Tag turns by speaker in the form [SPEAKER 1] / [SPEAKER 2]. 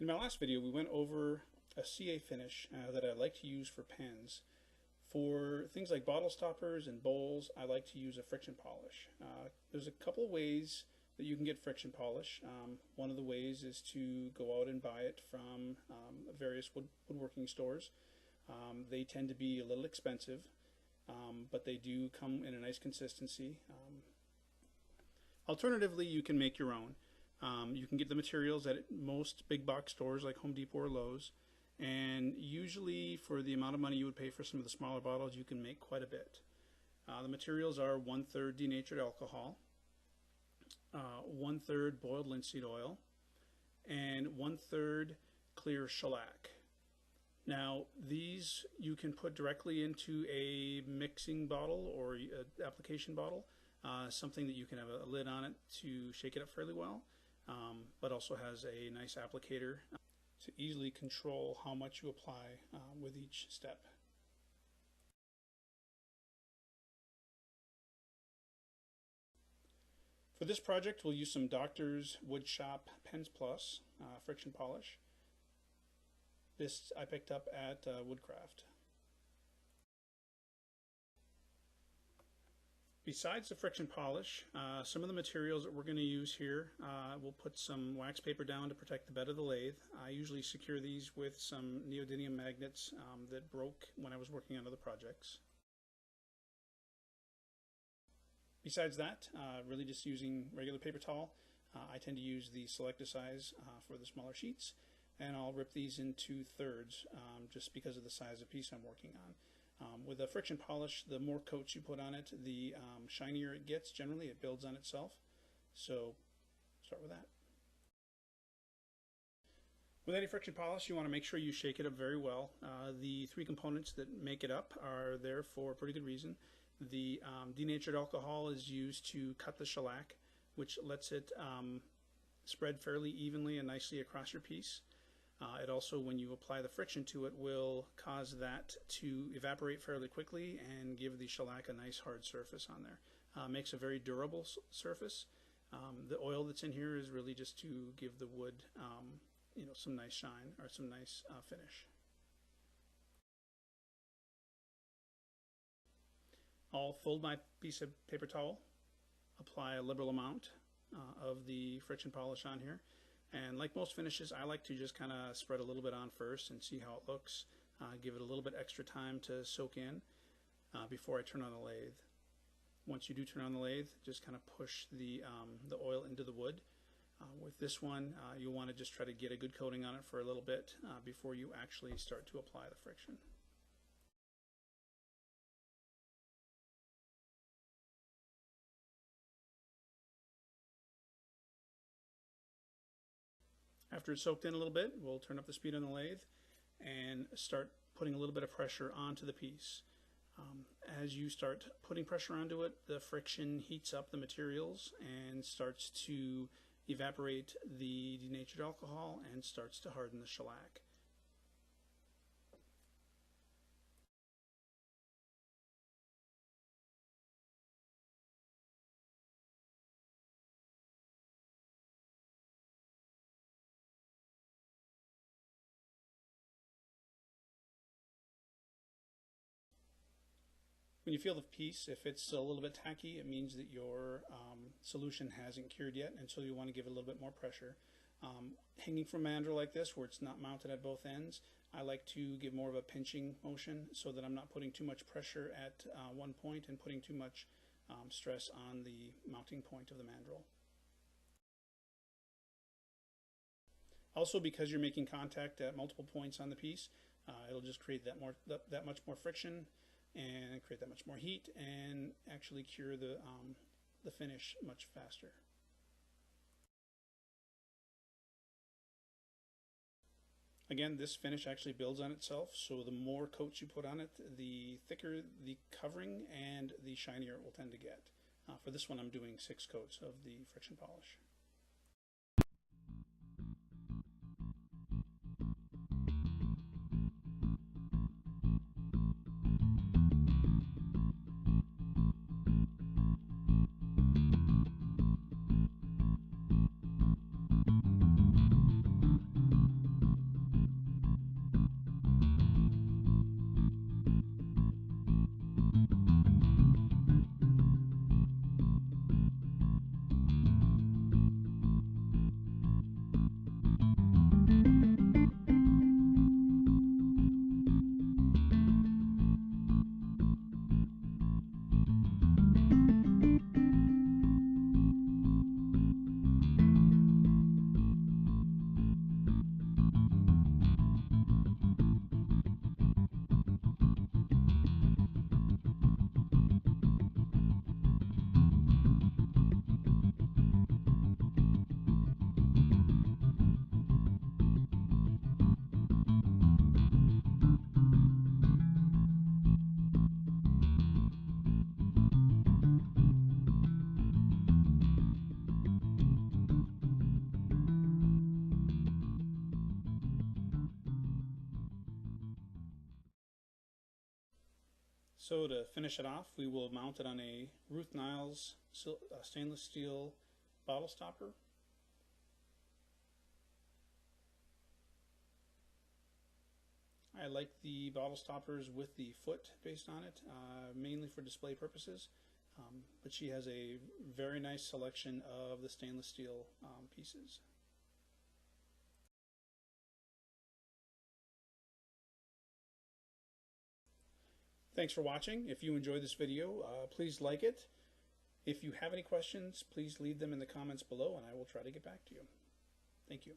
[SPEAKER 1] In my last video, we went over a CA finish that I like to use for pens. For things like bottle stoppers and bowls, I like to use a friction polish. There's a couple ways that you can get friction polish. One of the ways is to go out and buy it from various woodworking stores. They tend to be a little expensive, but they do come in a nice consistency. Alternatively, you can make your own. You can get the materials at most big box stores like Home Depot or Lowe's, and usually for the amount of money you would pay for some of the smaller bottles, you can make quite a bit. The materials are 1/3 denatured alcohol, 1/3 boiled linseed oil, and 1/3 clear shellac. Now these you can put directly into a mixing bottle or an application bottle, something that you can have a lid on it to shake it up fairly well, but also has a nice applicator to easily control how much you apply with each step. For this project, we'll use some Doctor's Woodshop Pens Plus friction polish. This I picked up at Woodcraft. Besides the friction polish, some of the materials that we're going to use here, we'll put some wax paper down to protect the bed of the lathe. I usually secure these with some neodymium magnets that broke when I was working on other projects. Besides that, really just using regular paper towel. I tend to use the selector size for the smaller sheets, and I'll rip these into thirds just because of the size of piece I'm working on. With a friction polish, the more coats you put on it, the shinier it gets. Generally, it builds on itself. So start with that. With any friction polish, you want to make sure you shake it up very well. The three components that make it up are there for a pretty good reason. The denatured alcohol is used to cut the shellac, which lets it spread fairly evenly and nicely across your piece. It also, when you apply the friction to it, will cause that to evaporate fairly quickly and give the shellac a nice hard surface on there. Makes a very durable surface. The oil that's in here is really just to give the wood some nice shine or some nice finish. I'll fold my piece of paper towel, apply a liberal amount of the friction polish on here. And like most finishes, I like to just kind of spread a little bit on first and see how it looks. Give it a little bit extra time to soak in before I turn on the lathe. Once you do turn on the lathe, just kind of push the oil into the wood. With this one, you'll want to just try to get a good coating on it for a little bit before you actually start to apply the friction. After it's soaked in a little bit, we'll turn up the speed on the lathe and start putting a little bit of pressure onto the piece. As you start putting pressure onto it, the friction heats up the materials and starts to evaporate the denatured alcohol and starts to harden the shellac. When you feel the piece, if it's a little bit tacky, it means that your solution hasn't cured yet, and so you want to give it a little bit more pressure. Hanging from a mandrel like this, where it's not mounted at both ends, I like to give more of a pinching motion so that I'm not putting too much pressure at one point and putting too much stress on the mounting point of the mandrel. Also, because you're making contact at multiple points on the piece, it'll just create that much more friction and create that much more heat and actually cure the finish much faster. Again, this finish actually builds on itself, so the more coats you put on it, the thicker the covering and the shinier it will tend to get. For this one, I'm doing 6 coats of the friction polish. So to finish it off, we will mount it on a Ruth Niles stainless steel bottle stopper. I like the bottle stoppers with the foot based on it, mainly for display purposes, but she has a very nice selection of the stainless steel pieces. Thanks for watching. If you enjoyed this video, please like it. If you have any questions, please leave them in the comments below and I will try to get back to you. Thank you.